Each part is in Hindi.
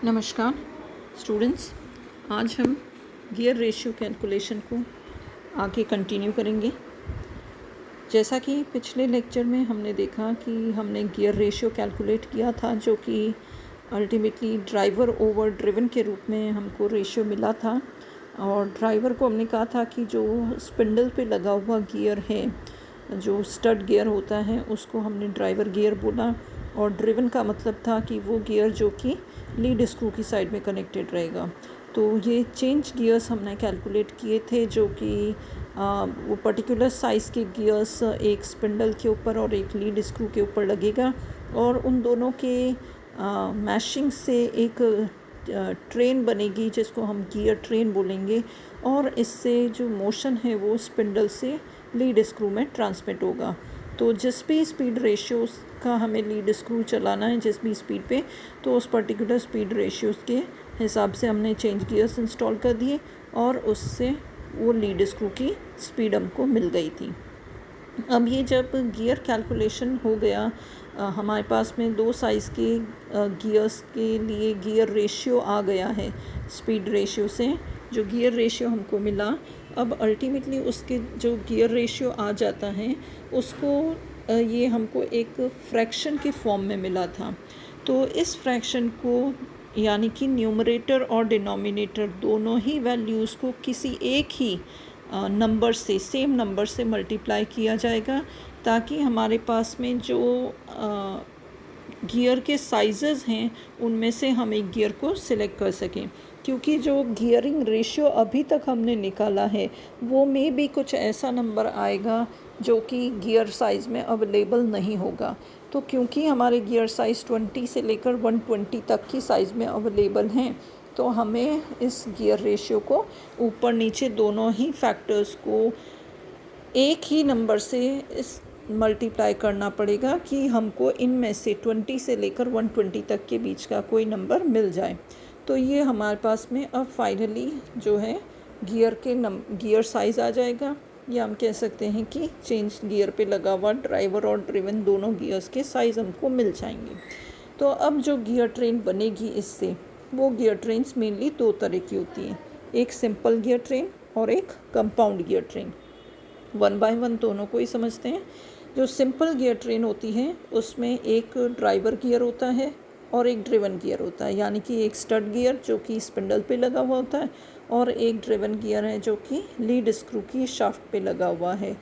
नमस्कार स्टूडेंट्स, आज हम गियर रेशियो कैलकुलेशन को आगे कंटिन्यू करेंगे। जैसा कि पिछले लेक्चर में हमने देखा कि हमने गियर रेशियो कैलकुलेट किया था, जो कि अल्टीमेटली ड्राइवर ओवर ड्रिवन के रूप में हमको रेशियो मिला था। और ड्राइवर को हमने कहा था कि जो स्पिंडल पे लगा हुआ गियर है, जो स्टड गियर होता है, उसको हमने ड्राइवर गियर बोला। और ड्रिवन का मतलब था कि वो गियर जो कि लीड स्क्रू की साइड में कनेक्टेड रहेगा। तो ये चेंज गियर्स हमने कैलकुलेट किए थे, जो कि वो पर्टिकुलर साइज़ के गियर्स एक स्पिंडल के ऊपर और एक लीड स्क्रू के ऊपर लगेगा, और उन दोनों के मैशिंग से एक ट्रेन बनेगी जिसको हम गियर ट्रेन बोलेंगे। और इससे जो मोशन है वो स्पिंडल से लीड स्क्रू में ट्रांसमिट होगा। तो जिस भी स्पीड रेशियोज़ का हमें लीड स्क्रू चलाना है, जिस भी स्पीड पे, तो उस पर्टिकुलर स्पीड रेशियोज़ के हिसाब से हमने चेंज गियर्स इंस्टॉल कर दिए, और उससे वो लीड स्क्रू की स्पीड हमको मिल गई थी। अब ये जब गियर कैलकुलेशन हो गया, हमारे पास में दो साइज़ के गियर्स के लिए गियर रेशियो आ गया है। स्पीड रेशियो से जो गियर रेशियो हमको मिला, अब अल्टीमेटली उसके जो गियर रेशियो आ जाता है उसको ये हमको एक फ्रैक्शन के फॉर्म में मिला था। तो इस फ्रैक्शन को, यानी कि न्यूमरेटर और डिनोमिनेटर दोनों ही वैल्यूज़ को किसी एक ही नंबर से, सेम नंबर से मल्टीप्लाई किया जाएगा, ताकि हमारे पास में जो गियर के साइज़ेस हैं उनमें से हम एक गियर को सिलेक्ट कर सकें। क्योंकि जो गियरिंग रेशियो अभी तक हमने निकाला है वो में भी कुछ ऐसा नंबर आएगा जो कि गियर साइज़ में अवेलेबल नहीं होगा। तो क्योंकि हमारे गियर साइज़ 20 से लेकर 120 तक की साइज़ में अवेलेबल हैं, तो हमें इस गियर रेशियो को ऊपर नीचे दोनों ही फैक्टर्स को एक ही नंबर से इस मल्टीप्लाई करना पड़ेगा कि हमको इनमें से 20 से लेकर 120 तक के बीच का कोई नंबर मिल जाए। तो ये हमारे पास में अब फाइनली जो है गियर साइज़ आ जाएगा, या हम कह सकते हैं कि चेंज गियर पे लगा हुआ ड्राइवर और ड्रिवन दोनों गियर्स के साइज़ हमको मिल जाएंगे। तो अब जो गियर ट्रेन बनेगी इससे, वो गियर ट्रेन्स मेनली दो तरह की होती हैं, एक सिंपल गियर ट्रेन और एक compound gear train. One by one दोनों को ही समझते हैं। जो सिंपल गियर ट्रेन होती है उसमें एक ड्राइवर गियर होता है और एक ड्रिवन गियर होता है, यानी कि एक स्टड गियर जो कि स्पिंडल पे लगा हुआ होता है, और एक ड्रिवन गियर है जो कि लीड स्क्रू की शाफ्ट पे लगा हुआ है।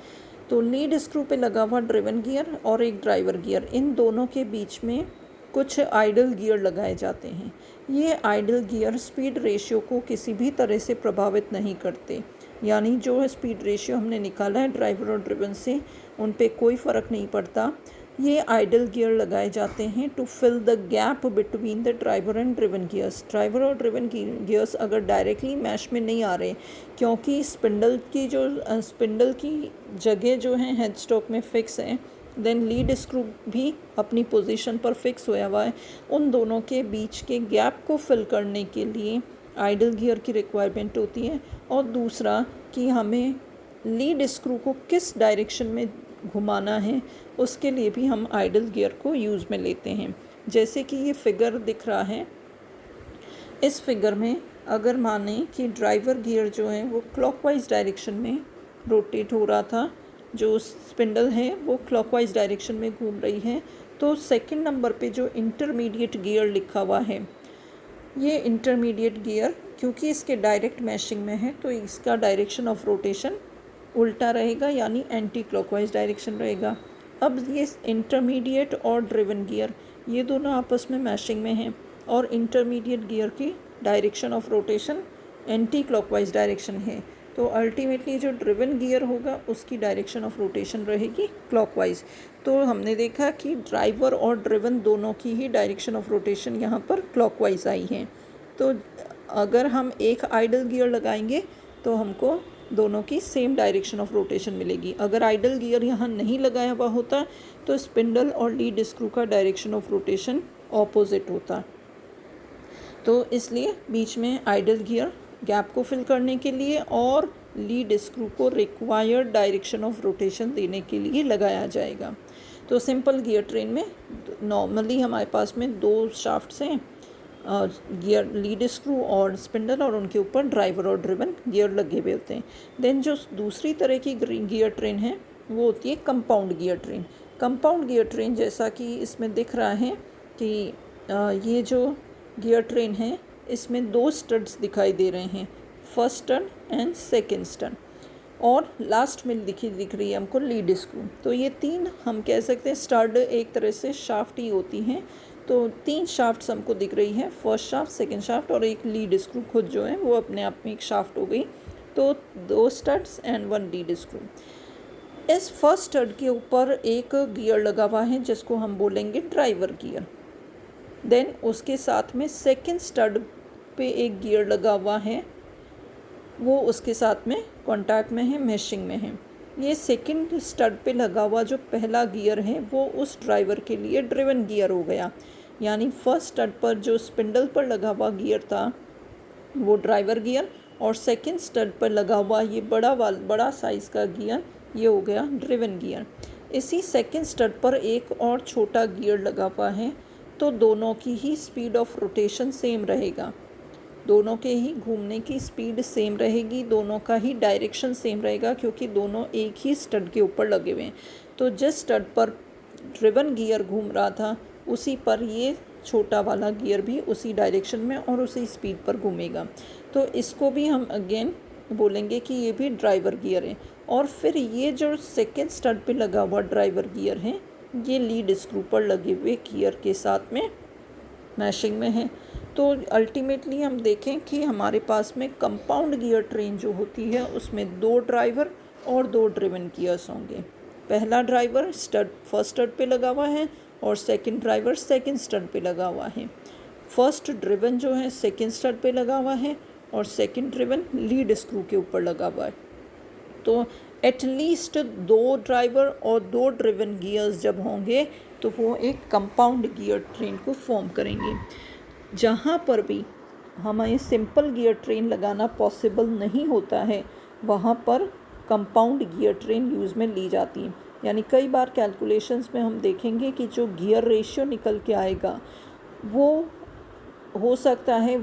तो लीड स्क्रू पे लगा हुआ ड्रिवन गियर और एक ड्राइवर गियर, इन दोनों के बीच में कुछ आइडल गियर लगाए जाते हैं। ये आइडल गियर स्पीड रेशियो को किसी भी तरह से प्रभावित नहीं करते, यानी जो स्पीड रेशियो हमने निकाला है ड्राइवर और ड्रिवन से, उन पे कोई फ़र्क नहीं पड़ता। ये आइडल गियर लगाए जाते हैं to fill the gap between the driver and driven gears. Driver और ड्रिवन गियर्स अगर डायरेक्टली मैश में नहीं आ रहे, क्योंकि स्पिंडल की जगह जो है हेड स्टॉक में फ़िक्स है, देन लीड स्क्रू भी अपनी पोजीशन पर फिक्स होया हुआ है, उन दोनों के बीच के गैप को फिल करने के लिए आइडल गियर की रिक्वायरमेंट होती है। और दूसरा कि हमें लीड स्क्रू को किस डायरेक्शन में घुमाना है, उसके लिए भी हम आइडल गियर को यूज़ में लेते हैं। जैसे कि ये फिगर दिख रहा है, इस फिगर में अगर माने कि ड्राइवर गियर जो है वो क्लॉकवाइज डायरेक्शन में रोटेट हो रहा था, जो स्पिंडल है वो क्लॉकवाइज डायरेक्शन में घूम रही है, तो सेकंड नंबर पे जो इंटरमीडिएट गियर लिखा हुआ है, ये इंटरमीडिएट गियर क्योंकि इसके डायरेक्ट मैशिंग में है, तो इसका डायरेक्शन ऑफ रोटेशन उल्टा रहेगा, यानी एंटी क्लॉकवाइज डायरेक्शन रहेगा। अब ये इंटरमीडिएट और ड्रिवन गियर ये दोनों आपस में मैशिंग में हैं, और इंटरमीडिएट गियर की direction of rotation anti clockwise direction है। तो अल्टीमेटली जो ड्रिवन गियर होगा उसकी डायरेक्शन ऑफ रोटेशन रहेगी क्लॉकवाइज। तो हमने देखा कि ड्राइवर और ड्रिवन दोनों की ही डायरेक्शन ऑफ रोटेशन यहाँ पर क्लॉकवाइज आई है। तो अगर हम एक आइडल गियर लगाएंगे तो हमको दोनों की सेम डायरेक्शन ऑफ रोटेशन मिलेगी। अगर आइडल गियर यहाँ नहीं लगाया हुआ होता तो स्पिंडल और लीड स्क्रू का डायरेक्शन ऑफ रोटेशन ऑपोजिट होता। तो इसलिए बीच में आइडल गियर गैप को फिल करने के लिए और लीड स्क्रू को रिक्वायर्ड डायरेक्शन ऑफ रोटेशन देने के लिए लगाया जाएगा। तो सिंपल गियर ट्रेन में नॉर्मली हमारे पास में दो शाफ्ट्स हैं, गियर लीड स्क्रू और स्पिंडल और उनके ऊपर ड्राइवर और ड्रिवन गियर लगे हुए होते हैं। देन जो दूसरी तरह की गियर ट्रेन है वो होती है compound gear train. Compound gear train जैसा कि इसमें दिख रहा है कि ये जो गियर ट्रेन है इसमें 2 स्टड्स दिखाई दे रहे हैं, first stud and second stud, और लास्ट में दिख रही है हमको लीड स्क्रू। तो ये 3 हम कह सकते हैं स्टड एक तरह से शाफ्ट ही होती हैं। तो 3 शाफ्ट्स हमको दिख रही है, फर्स्ट शाफ्ट, सेकेंड शाफ्ट और एक लीड स्क्रू खुद जो है वो अपने आप में एक शाफ्ट हो गई। तो 2 स्टड्स एंड 1 लीड स्क्रू। इस फर्स्ट स्टड के ऊपर एक गियर लगा हुआ है जिसको हम बोलेंगे ड्राइवर गियर। देन उसके साथ में सेकेंड स्टड पे एक गियर लगा हुआ है, वो उसके साथ में कॉन्टैक्ट में है, मैशिंग में है। ये सेकंड स्टड पे लगा हुआ जो पहला गियर है वो उस ड्राइवर के लिए ड्रिवन गियर हो गया। यानी फर्स्ट स्टड पर जो स्पिंडल पर लगा हुआ गियर था वो ड्राइवर गियर, और सेकंड स्टड पर लगा हुआ ये बड़ा साइज़ का गियर ये हो गया ड्रिवन गियर। इसी सेकंड स्टड पर एक और छोटा गियर लगा हुआ है, तो दोनों की ही स्पीड ऑफ रोटेशन सेम रहेगा, दोनों के ही घूमने की स्पीड सेम रहेगी, दोनों का ही डायरेक्शन सेम रहेगा क्योंकि दोनों एक ही स्टड के ऊपर लगे हुए हैं। तो जिस स्टड पर ड्रिवन गियर घूम रहा था उसी पर ये छोटा वाला गियर भी उसी डायरेक्शन में और उसी स्पीड पर घूमेगा। तो इसको भी हम अगेन बोलेंगे कि ये भी ड्राइवर गियर है। और फिर ये जो सेकेंड स्टड पे लगा हुआ ड्राइवर गियर है ये लीड स्क्रू पर लगे हुए गियर के साथ में मैशिंग में है। तो अल्टीमेटली हम देखें कि हमारे पास में कंपाउंड गियर ट्रेन जो होती है उसमें 2 ड्राइवर और 2 ड्रिवन गियर्स होंगे। पहला ड्राइवर फर्स्ट स्टड पे लगा हुआ है और सेकंड ड्राइवर सेकंड स्टड पे लगा हुआ है। फर्स्ट ड्रिवन जो है सेकंड स्टड पे लगा हुआ है और सेकंड ड्रिवन लीड स्क्रू के ऊपर लगा हुआ है। तो एटलीस्ट 2 ड्राइवर और 2 ड्रिवन गियर्स जब होंगे तो वो एक कंपाउंड गियर ट्रेन को फॉर्म करेंगे। जहाँ पर भी हमें सिंपल गियर ट्रेन लगाना पॉसिबल नहीं होता है वहाँ पर कंपाउंड गियर ट्रेन यूज़ में ली जाती है। यानी कई बार कैलकुलेशंस में हम देखेंगे कि जो गियर रेशियो निकल के आएगा वो हो सकता है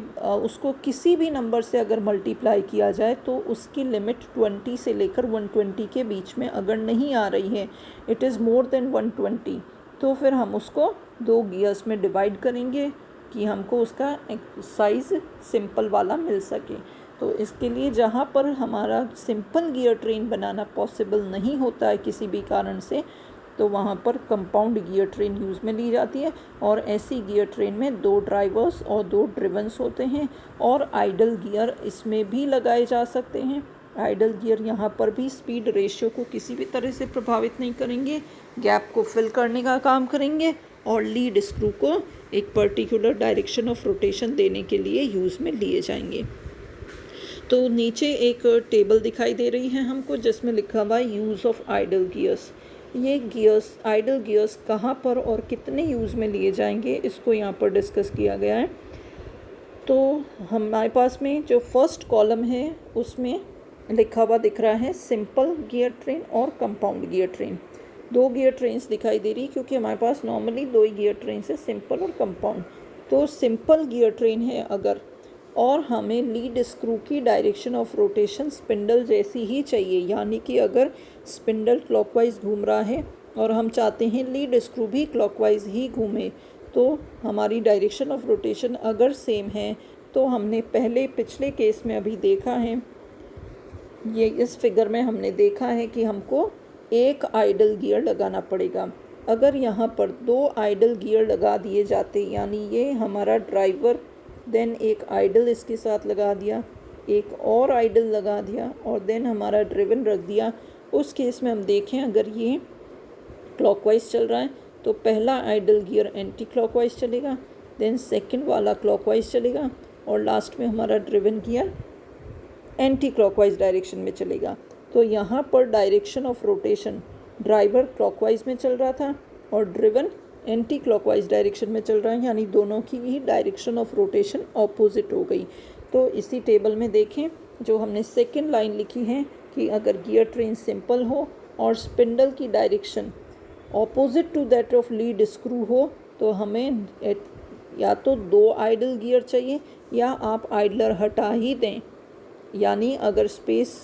उसको किसी भी नंबर से अगर मल्टीप्लाई किया जाए तो उसकी लिमिट 20 से लेकर 120 के बीच में अगर नहीं आ रही है, इट इज़ मोर देन 120, तो फिर हम उसको 2 गियर्स में डिवाइड करेंगे कि हमको उसका साइज़ सिंपल वाला मिल सके। तो इसके लिए जहाँ पर हमारा सिंपल गियर ट्रेन बनाना पॉसिबल नहीं होता है किसी भी कारण से, तो वहाँ पर कंपाउंड गियर ट्रेन यूज़ में ली जाती है। और ऐसी गियर ट्रेन में 2 ड्राइवर्स और 2 ड्रिवन्स होते हैं और आइडल गियर इसमें भी लगाए जा सकते हैं। आइडल गियर यहाँ पर भी स्पीड रेशियो को किसी भी तरह से प्रभावित नहीं करेंगे, गैप को फिल करने का काम करेंगे और लीड स्क्रू को एक पर्टिकुलर डायरेक्शन ऑफ रोटेशन देने के लिए यूज़ में लिए जाएंगे। तो नीचे एक टेबल दिखाई दे रही है हमको जिसमें लिखा हुआ है यूज़ ऑफ आइडल गियर्स। ये गियर्स आइडल गियर्स कहाँ पर और कितने यूज़ में लिए जाएंगे इसको यहाँ पर डिस्कस किया गया है। तो हमारे पास में जो फर्स्ट कॉलम है उसमें लिखा हुआ दिख रहा है सिंपल गियर ट्रेन और compound gear train. 2 gear trains दिखाई दे रही क्योंकि हमारे पास नॉर्मली 2 ही गियर ट्रेन है, सिंपल और कंपाउंड। तो सिंपल गियर ट्रेन है अगर और हमें लीड स्क्रू की डायरेक्शन ऑफ रोटेशन स्पिंडल जैसी ही चाहिए, यानी कि अगर स्पिंडल क्लॉकवाइज घूम रहा है और हम चाहते हैं लीड स्क्रू भी क्लॉकवाइज ही घूमे, तो हमारी डायरेक्शन ऑफ रोटेशन अगर सेम है तो हमने पिछले केस में अभी देखा है, ये इस फिगर में हमने देखा है कि हमको एक आइडल गियर लगाना पड़ेगा। अगर यहाँ पर 2 आइडल गियर लगा दिए जाते, यानी ये हमारा ड्राइवर, देन एक आइडल इसके साथ लगा दिया, एक और आइडल लगा दिया और देन हमारा ड्रिवन रख दिया, उस केस में हम देखें अगर ये क्लॉकवाइज चल रहा है तो पहला आइडल गियर एंटी क्लॉकवाइज चलेगा, देन सेकंड वाला क्लॉकवाइज चलेगा और लास्ट में हमारा driven gear anti clockwise direction में चलेगा। तो यहाँ पर direction of rotation driver clockwise में चल रहा था और ड्रिवन एंटी क्लॉकवाइज डायरेक्शन में चल रहा है, यानी दोनों की ही डायरेक्शन ऑफ रोटेशन ऑपोजिट हो गई। तो इसी टेबल में देखें जो हमने सेकंड लाइन लिखी है कि अगर गियर ट्रेन सिंपल हो और स्पिंडल की direction opposite to that of lead screw हो तो हमें या तो 2 आइडल गियर चाहिए या आप आइडलर हटा ही दें, यानी अगर स्पेस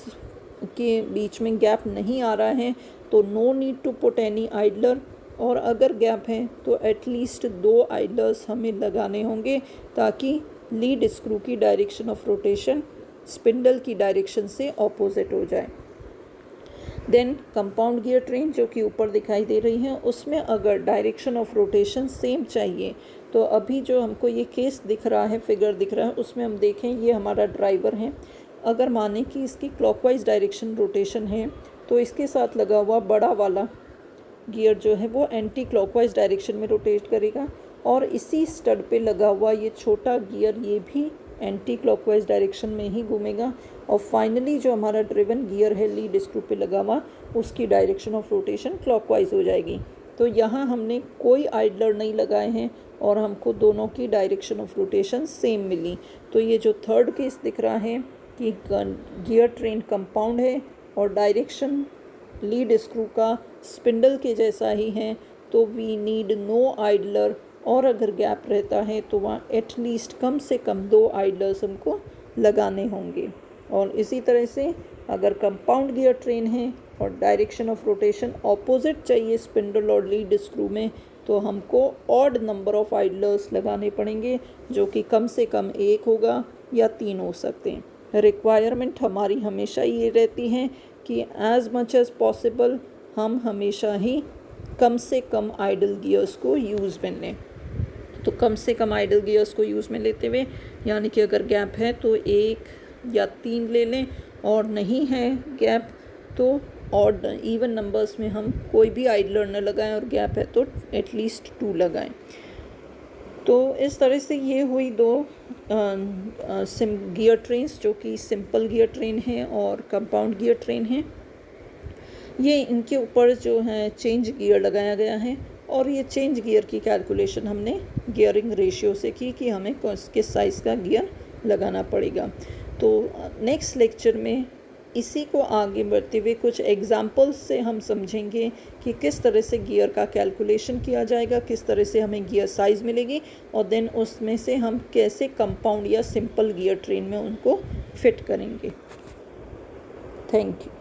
के बीच में गैप नहीं आ रहा है तो no need to put any idler, और अगर गैप है तो एटलीस्ट 2 आइडलर्स हमें लगाने होंगे ताकि लीड स्क्रू की डायरेक्शन ऑफ रोटेशन स्पिंडल की डायरेक्शन से ऑपोजिट हो जाए। देन कंपाउंड गियर ट्रेन जो कि ऊपर दिखाई दे रही है, उसमें अगर डायरेक्शन ऑफ रोटेशन सेम चाहिए तो अभी जो हमको ये केस दिख रहा है, फिगर दिख रहा है, उसमें हम देखें ये हमारा ड्राइवर है। अगर माने कि इसकी क्लॉकवाइज डायरेक्शन रोटेशन है तो इसके साथ लगा हुआ बड़ा वाला गियर जो है वो एंटी क्लॉकवाइज डायरेक्शन में रोटेट करेगा, और इसी स्टड पे लगा हुआ ये छोटा गियर ये भी एंटी क्लॉकवाइज डायरेक्शन में ही घूमेगा, और फाइनली जो हमारा ड्रिवन गियर है लीड स्क्रू पे लगा हुआ उसकी डायरेक्शन ऑफ रोटेशन क्लॉकवाइज हो जाएगी। तो यहाँ हमने कोई आइडलर नहीं लगाए हैं और हमको दोनों की डायरेक्शन ऑफ रोटेशन सेम मिली। तो ये जो थर्ड केस दिख रहा है कि गियर ट्रेन कंपाउंड है और डायरेक्शन लीड स्क्रू का स्पिंडल के जैसा ही है, तो वी नीड नो आइडलर, और अगर गैप रहता है तो वहाँ एटलीस्ट कम से कम 2 आइडलर्स हमको लगाने होंगे। और इसी तरह से अगर कंपाउंड गियर ट्रेन है और डायरेक्शन ऑफ रोटेशन ऑपोजिट चाहिए स्पिंडल और लीड स्क्रू में, तो हमको ऑड नंबर ऑफ आइडलर्स लगाने पड़ेंगे जो कि कम से कम 1 होगा या 3 हो सकते हैं। रिक्वायरमेंट हमारी हमेशा ये रहती है कि एज मच एज़ पॉसिबल हम हमेशा ही कम से कम आइडल गियर्स को यूज़ में लें। तो कम से कम आइडल गियर्स को यूज़ में लेते हुए, यानी कि अगर गैप है तो 1 या 3 ले लें, और नहीं है गैप तो ऑड इवन नंबर्स में हम कोई भी आइडलर न लगाएं, और गैप है तो एटलीस्ट 2 लगाएं। तो इस तरह से ये हुई 2 गियर ट्रेन्स जो कि सिंपल गियर ट्रेन है और कंपाउंड गियर ट्रेन है। ये इनके ऊपर जो है चेंज गियर लगाया गया है, और ये चेंज गियर की कैलकुलेशन हमने गियरिंग रेशियो से की कि हमें किस साइज़ का गियर लगाना पड़ेगा। तो नेक्स्ट लेक्चर में इसी को आगे बढ़ते हुए कुछ एग्जांपल्स से हम समझेंगे कि किस तरह से गियर का कैलकुलेशन किया जाएगा, किस तरह से हमें गियर साइज़ मिलेगी, और देन उसमें से हम कैसे कंपाउंड या सिंपल गियर ट्रेन में उनको फिट करेंगे। Thank you.